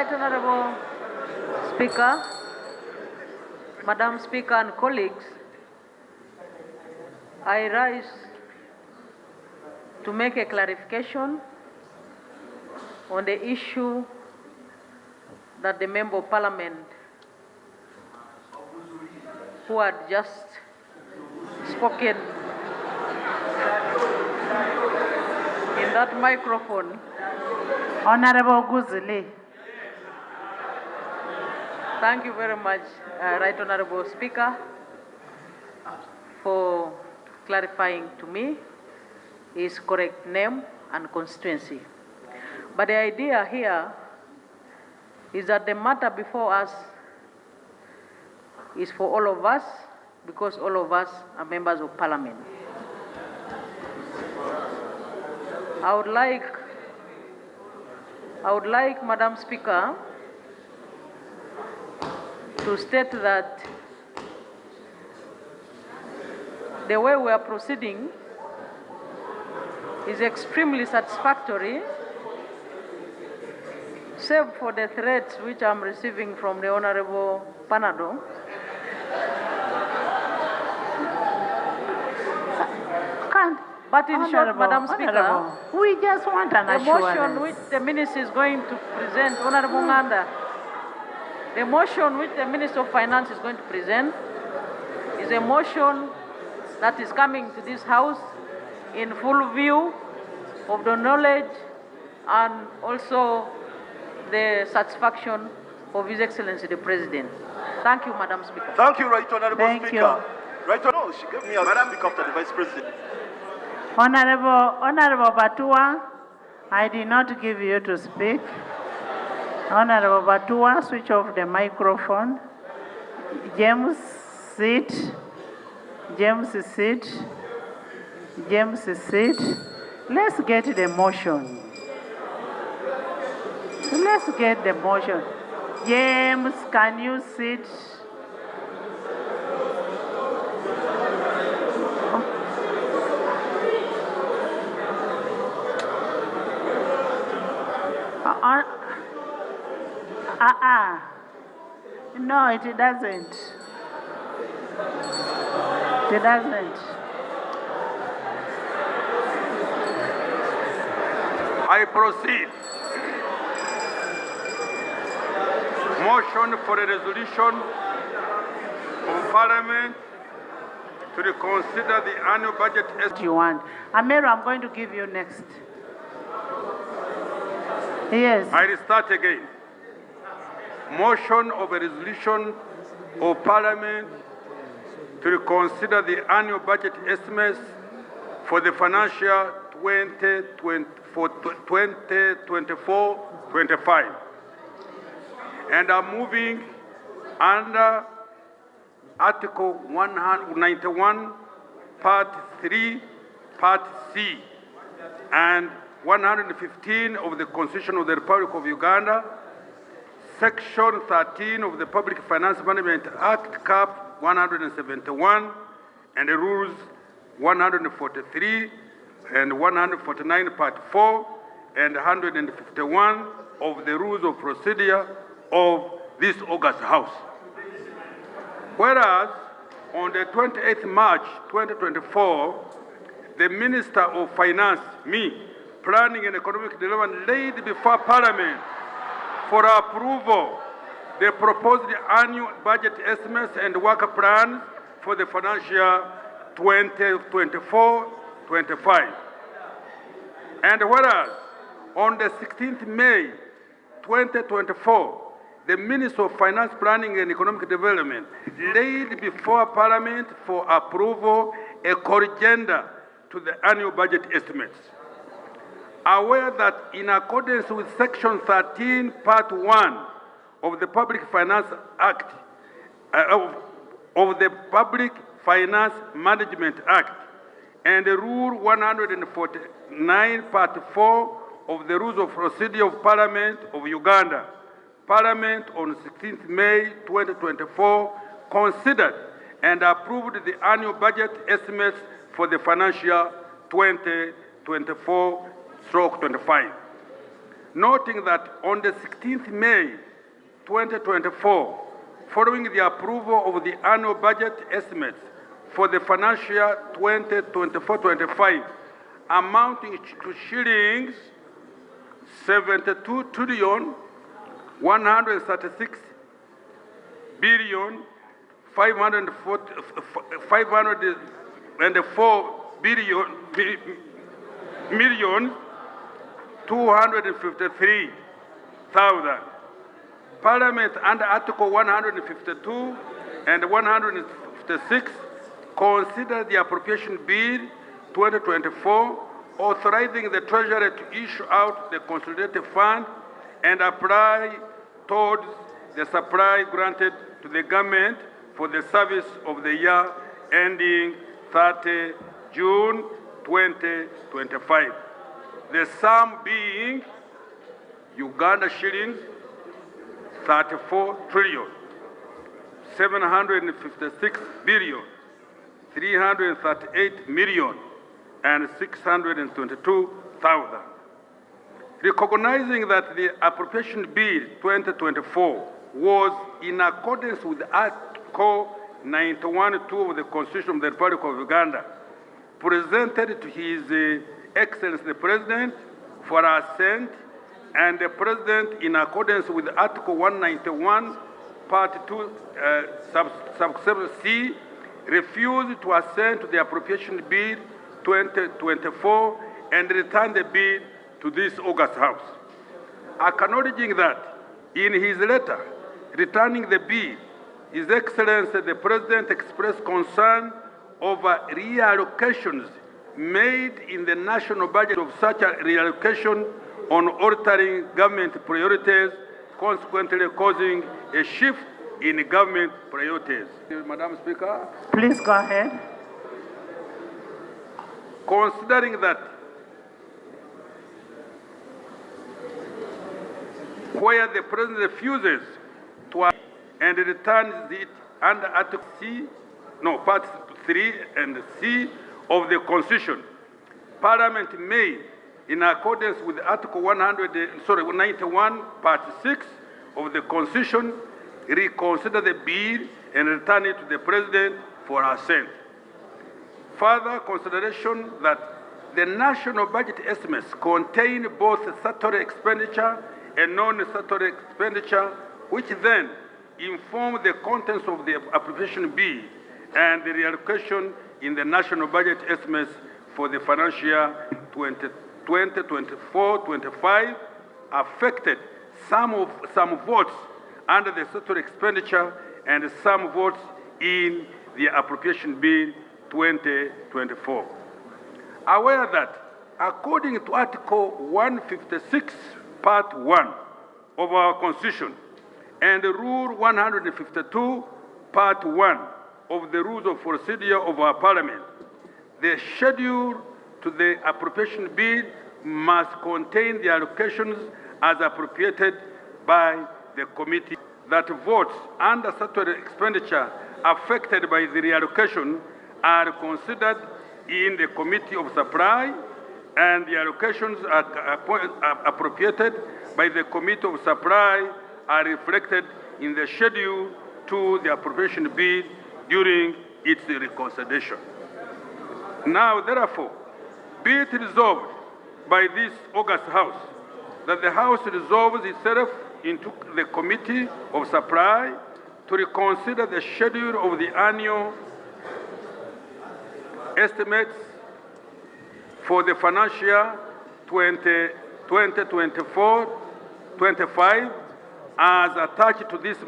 Right Honorable Speaker, Madam Speaker and colleagues, I rise to make a clarification on the issue that the Member of Parliament who had just spoken in that microphone. Honorable GULU. Thank you very much, Right Honorable Speaker, for clarifying to me his correct name and constituency. But the idea here is that the matter before us is for all of us, because all of us are members of Parliament. I would like, Madam Speaker, to state that the way we are proceeding is extremely satisfactory, save for the threats which I'm receiving from the Honorable Panado. But in short, Madam Speaker, we just want an assurance. The motion which the Minister is going to present, Honorable Nganda, the motion which the Minister of Finance is going to present is a motion that is coming to this House in full view of the knowledge and also the satisfaction of His Excellency the President. Thank you, Madam Speaker. Thank you, Right Honorable Thank Speaker. You. Right Honorable, she gave me a Madam Speaker after the Vice President. Honorable Batua, I did not give you to speak. Honorable Batua, switch off the microphone. James, sit. James, sit. James, sit. Let's get the motion. Let's get the motion. James, can you sit? No, it doesn't. It doesn't. I proceed. Motion for a resolution of Parliament to reconsider the annual budget estimate. You want? Amero, I'm going to give you next. Yes. I restart again. Motion of a resolution of Parliament to reconsider the annual budget estimates for the financial 2024-25. And I'm moving under Article 191, Part 3, Part C, and 115 of the Constitution of the Republic of Uganda, Section 13 of the Public Finance Management Act, Cap 171, and the Rules 143 and 149, Part 4, and 151 of the Rules of Procedure of this August House. Whereas, on the 28th March 2024, the Minister of Finance, Planning and Economic Development, laid before Parliament for approval the proposed annual budget estimates and work plans for the financial 2024-25. And whereas, on the 16th May 2024, the Minister of Finance, Planning and Economic Development laid before Parliament for approval a corrigenda to the annual budget estimates. Aware that in accordance with Section 13, Part 1 of the Public Finance Act, of the Public Finance Management Act, and the Rule 149, Part 4 of the Rules of Procedure of Parliament of Uganda, Parliament on 16th May 2024 considered and approved the annual budget estimates for the financial 2024-25. noting that on the 16th May 2024, following the approval of the annual budget estimates for the financial year 2024-25, amounting to shillings 72 trillion 136 billion 504 million 253,000. Parliament under Article 152 and 156 considered the appropriation bill 2024, authorizing the Treasury to issue out the consolidated fund and apply towards the supply granted to the government for the service of the year ending 30 June 2025. The sum being Uganda shillings 34 trillion 756 billion 338 million and 622,000. Recognizing that the Appropriation Bill 2024 was in accordance with Article 91(2) of the Constitution of the Republic of Uganda, presented to His Excellency the President for assent, and the President, in accordance with Article 191, Part 2, Subsection C, refused to assent to the Appropriation Bill 2024 and returned the bill to this August House. Acknowledging that, in his letter returning the bill, His Excellency the President expressed concern over reallocations made in the national budget of such a reallocation on altering government priorities, consequently causing a shift in government priorities. Madam Speaker. Please go ahead. Considering that where the President refuses to and returns it under Article Part 3 and C of the Constitution, Parliament may, in accordance with Article 91, Part 6 of the Constitution, reconsider the bill and return it to the President for assent. Further consideration that the national budget estimates contain both statutory expenditure and non-statutory expenditure, which then inform the contents of the appropriation bill and the reallocation in the national budget estimates for the financial year 2024-25 affected some votes under the statutory expenditure and some votes in the appropriation bill 2024. Aware that, according to Article 156, Part 1 of our Constitution and Rule 152, Part 1 of the Rules of Procedure of our Parliament, the schedule to the appropriation bill must contain the allocations as appropriated by the committee. That votes under statutory expenditure affected by the reallocation are considered in the Committee of Supply, and the allocations appropriated by the Committee of Supply are reflected in the schedule to the appropriation bill during its reconsideration. Now, therefore, be it resolved by this August House that the House resolves itself into the Committee of Supply to reconsider the schedule of the annual estimates for the financial year 2024-25 as attached to this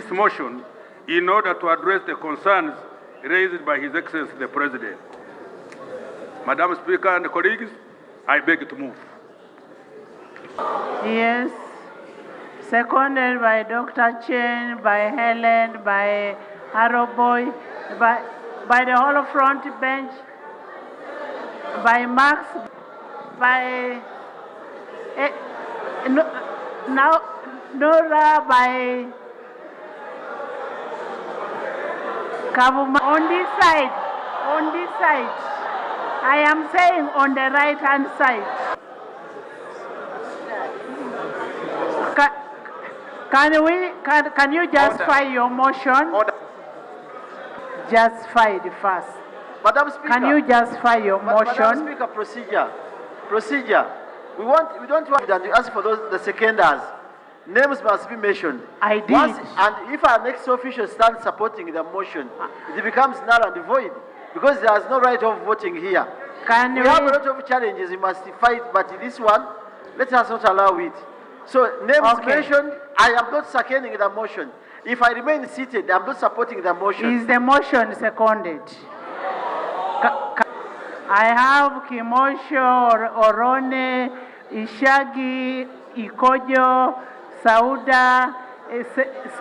motion in order to address the concerns raised by His Excellency the President. Madam Speaker and colleagues, I beg to move. Yes. Seconded by Dr. Chen, by Helen, by Haroboy, by the whole front bench, by Max, by Nora, by Kavuma. On this side, I am saying on the right-hand side. Can you justify your motion? Order. Justify it first. Madam Speaker. Can you justify your Madam motion? Speaker, procedure. We don't want to ask for the seconders. Names must be mentioned. I did. And if our next official stands supporting the motion, it becomes null and void because there is no right of voting here. We have a lot of challenges we must fight, but this one, let us not allow it. So names mentioned, I am not seconding the motion. If I remain seated, I'm not supporting the motion. Is the motion seconded? I have Kimosho, Orone, Ishagi, Ikojo, Sauda,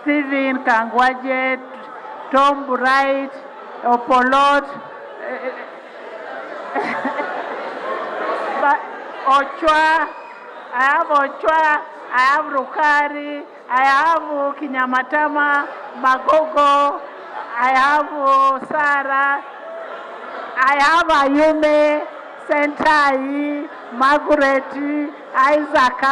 Stephen Kangwaje, Tom Bright, Opolot, Ochwa, I have Ochwa, I have Rukari, I have Kinyamatama, Magogo, I have Sarah, I have Ayume, Sentai, Margaret, Isaac,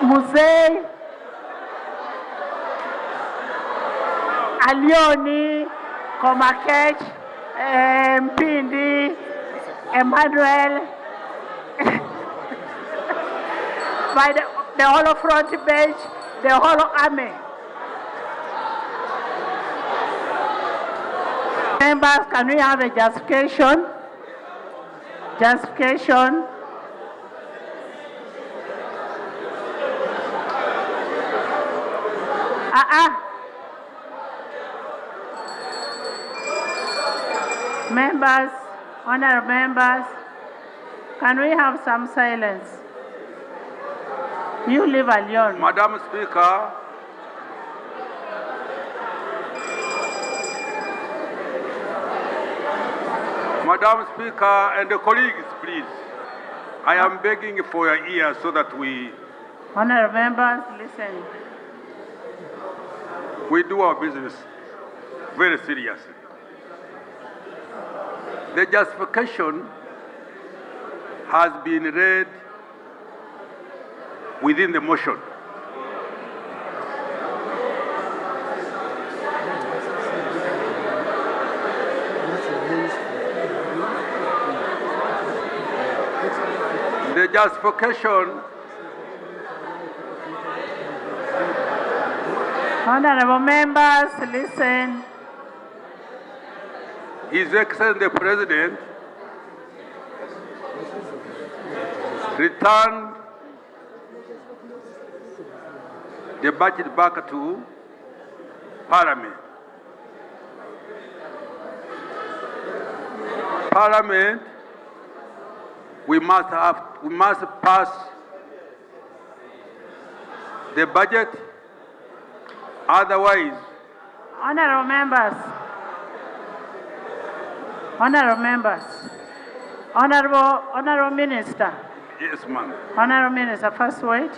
Musei, Alioni, Komakech, Mpindi, Emmanuel, by the whole front bench, the whole army. Members, can we have a justification? Justification. Members, honorable members, can we have some silence? You leave alone. Madam Speaker, Madam Speaker and the colleagues, please. I am begging for your ear so that we Honorable members, listen. do our business very seriously. The justification has been read within the motion. The justification Honorable members, listen. His Excellency the President returned the budget back to Parliament. Parliament, we must pass the budget, otherwise. Honorable members. Honorable members. Honorable Minister. Yes, ma'am. Honorable Minister, first wait.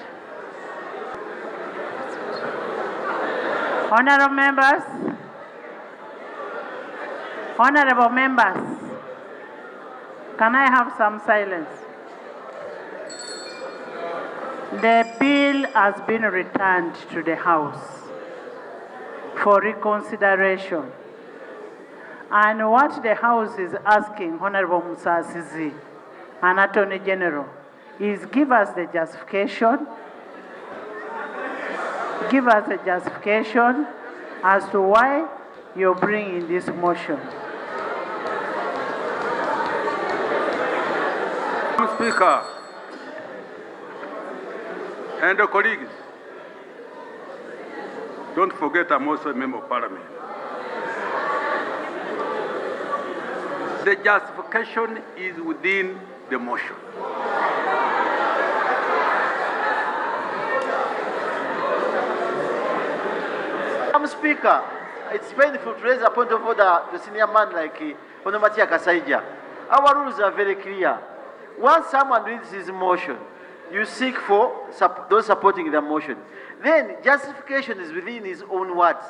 Honorable members. Honorable members. Can I have some silence? The bill has been returned to the House for reconsideration. And what the House is asking Honorable Musa Asizi and Attorney General is give us the justification, give us a justification as to why you're bringing this motion. Speaker and the colleagues, don't forget I'm also a member of Parliament. The justification is within the motion. Madam Speaker, it's painful to raise a point of order to a senior man like Honorable Kasaija. Our rules are very clear. Once someone reads his motion, you seek for those supporting the motion. Then justification is within his own words.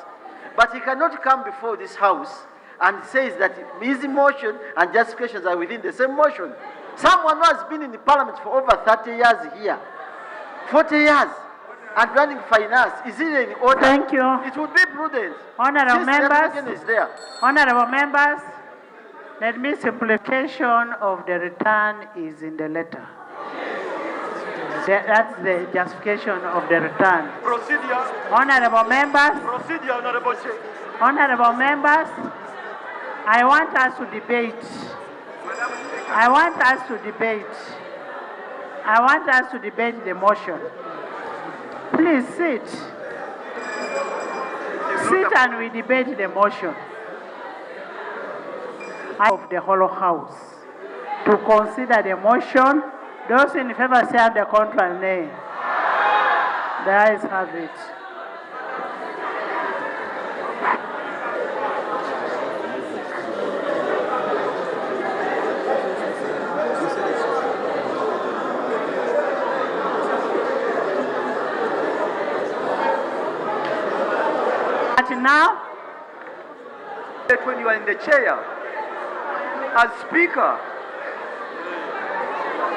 But he cannot come before this House and says that his motion and justifications are within the same motion. Someone who has been in the Parliament for over 30 years here, 40 years and running finance. Is it in order? Thank you. It would be prudent. Honorable Since the members. application is there. Honorable members, let me simplification of the return is in the letter. That's the justification of the return. Procedure. Honorable members, Procedure, Honorable Chair. honorable members, I want us to debate. I want us to debate. I want us to debate the motion. Please sit. Sit and we debate the motion of the whole house to consider the motion. Those in favor say the contrary nay. The ayes have it. But now, when you are in the chair, as speaker,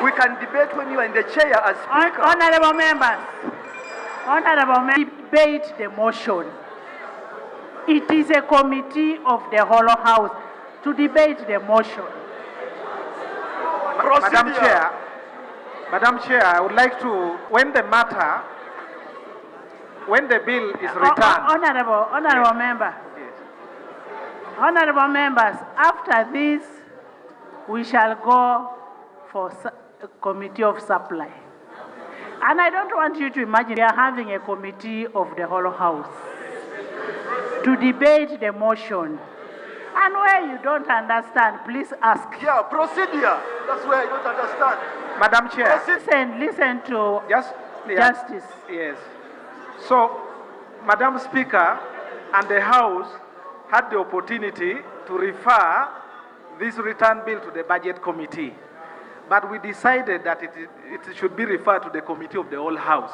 we can debate when you are in the chair as speaker. honorable members, debate the motion. It is a committee of the whole house to debate the motion. Madam Chair, I would like to, when the bill is returned. Honorable member. Yes. Honorable members, after this, we shall go for a committee of supply. And I don't want you to imagine we are having a committee of the whole house to debate the motion. And where you don't understand, please ask. Yeah, procedure. That's where I don't understand. Madam Chair. Listen to Justice. Yes. So, Madam Speaker and the House had the opportunity to refer this return bill to the Budget Committee. But we decided that it should be referred to the Committee of the whole House.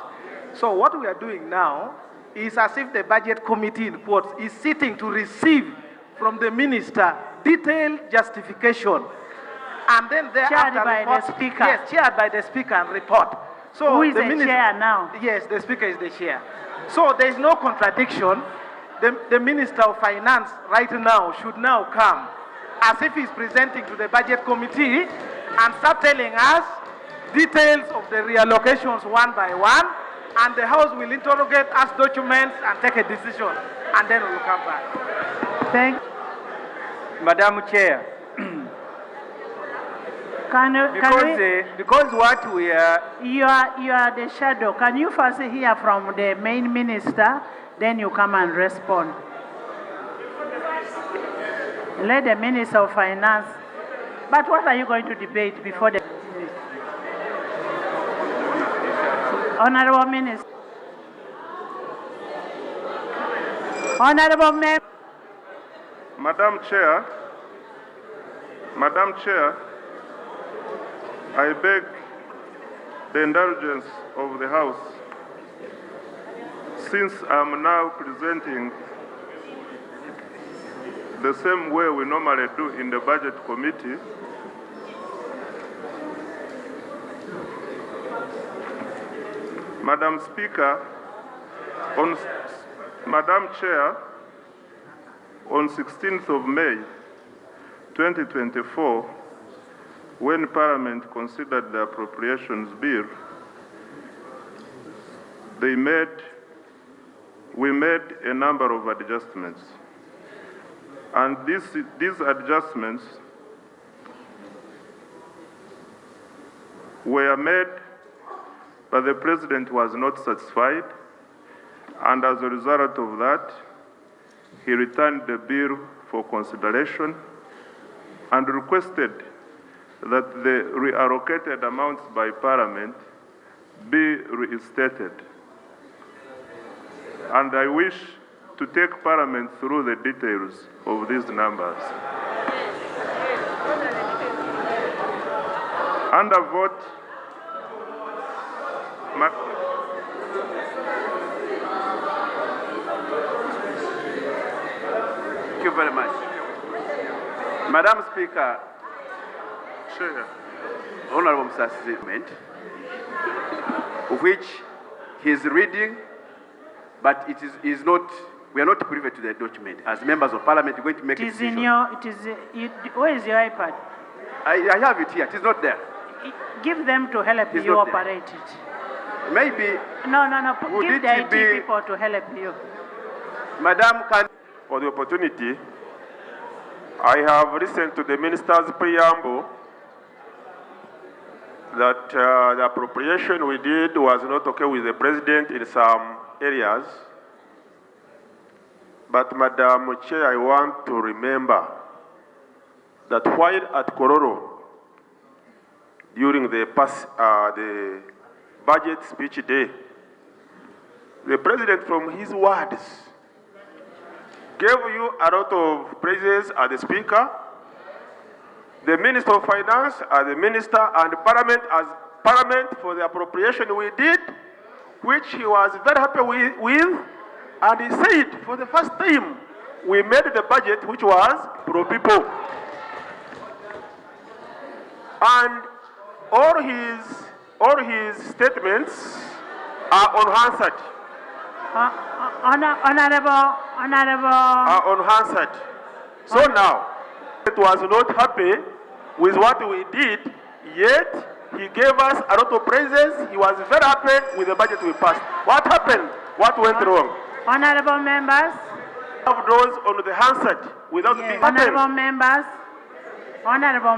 So what we are doing now is as if the Budget Committee, in quotes, is sitting to receive from the Minister detailed justification. And then thereafter Chaired by the Speaker. Yes, chaired by the Speaker and report. So Who is the chair now? Yes, the Speaker is the chair. So there is no contradiction. The Minister of Finance right now should now come as if he's presenting to the Budget Committee and start telling us details of the reallocations one by one, and the House will interrogate us documents and take a decision, and then we'll come back. Thank you. Madam Chair, because what we are... You are the shadow. Can you first hear from the main minister, then you come and respond. Let the Minister of Finance. But what are you going to debate before the Honorable Minister? Honorable Member. Madam Chair, I beg the indulgence of the House, since I'm now presenting the same way we normally do in the Budget Committee. Madam Chair, on 16th of May, 2024, when Parliament considered the Appropriations Bill, we made a number of adjustments. And these adjustments were made, but the President was not satisfied, and as a result of that, he returned the bill for consideration and requested that the reallocated amounts by Parliament be reinstated. And I wish to take Parliament through the details of these numbers. Under vote, Thank you very much. Madam Speaker, Chair. Honorable Mr. Statement, which he is reading, but is not. We are not privy to the document. As members of parliament, we're going to make a decision. Where is your iPad? I have it here. It is not there. Give them to help It's you not there. operate it. Maybe. No. Would Give it the IT be- people to help you. Madam, can For the opportunity, I have listened to the minister's preamble that the appropriation we did was not okay with the president in some areas. But Madam Chair, I want to remember that while at Kororo, during the budget speech day, the president, from his words, gave you a lot of praises as the speaker, the Minister of Finance as the minister, and Parliament as Parliament for the appropriation we did, which he was very happy with, and he said for the first time we made the budget which was pro-people. And all his statements are unanswered. Honorable. Are unanswered. So now, it was not happy with what we did, yet he gave us a lot of praises. He was very happy with the budget we passed. What happened? What went wrong? Honorable members. Of those on the handset without being Honorable happy.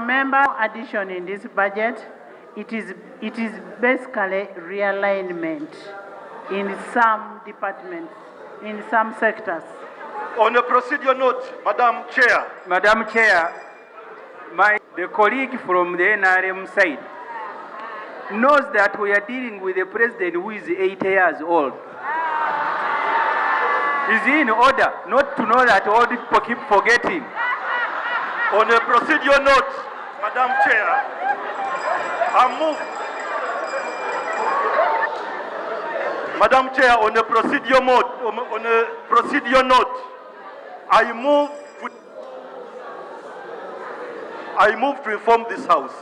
member, addition in this budget, it is basically realignment in some departments, in some sectors. On a procedural note, Madam Chair. Madam Chair, the colleague from the NRM side knows that we are dealing with a president who is 80 years old. Is he in order not to know that old people keep forgetting? On a procedural note, Madam Chair, I move. Madam Chair, on a procedural note, I move to inform this House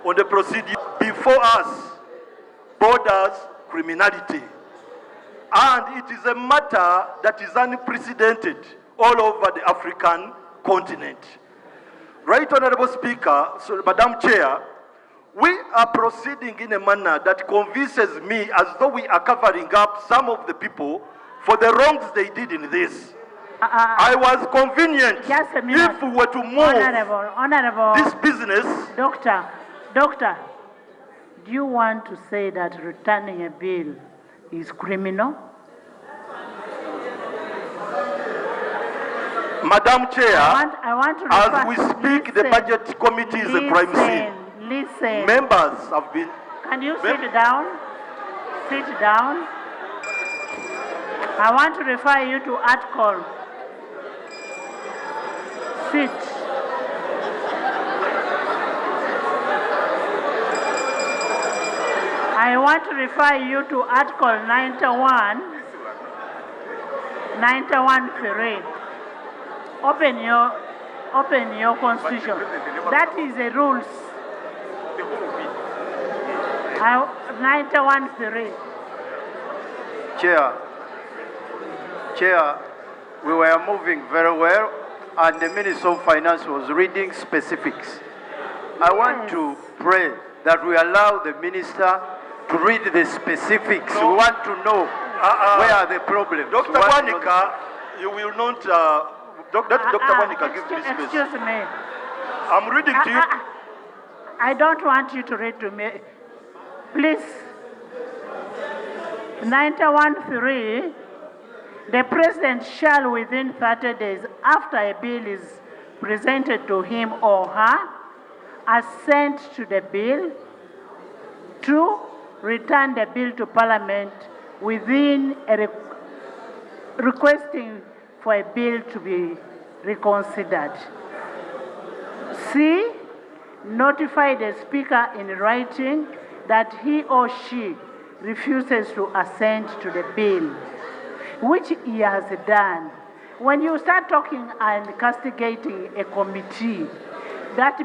on the procedure before us borders criminality. And it is a matter that is unprecedented all over the African continent. Right, Honorable Speaker, so Madam Chair, we are proceeding in a manner that convinces me as though we are covering up some of the people for the wrongs they did in this. I was convenient Just a minute. if we were to move Honorable. this business. Doctor, do you want to say that returning a bill is criminal? Madam Chair, I want to as we speak, the budget committee is a crime scene. Listen. Members have been... Can you sit down? Sit down. I want to refer you to article. Sit. I want to refer you to Article 91.3. Open your constitution. That is the rules. 91.3. Chair, we were moving very well, and the Minister of Finance was reading specifics. I want to pray that we allow the Minister to read the specifics. No. We want to know where are the problems. Dr. We want to know Bwanika, you will not... Dr. Bwanika, give me space. Excuse me. I'm reading to you. I don't want you to read to me. Please. 91.3. The President shall, within 30 days after a bill is presented to him or her, assent to the bill, 2, return the bill to Parliament within requesting for a bill to be reconsidered. C, notify the Speaker in writing that he or she refuses to assent to the bill, which he has done. When you start talking and castigating a committee, that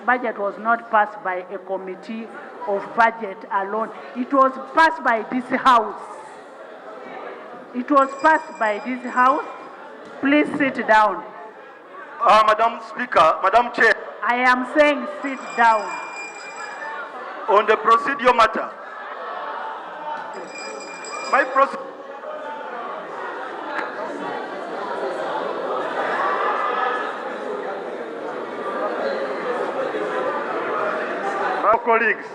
budget was not passed by a committee of budget alone. It was passed by this House. It was passed by this House. Please sit down. Madam Speaker, Madam Chair, I am saying sit down. on the procedural matter, my colleagues,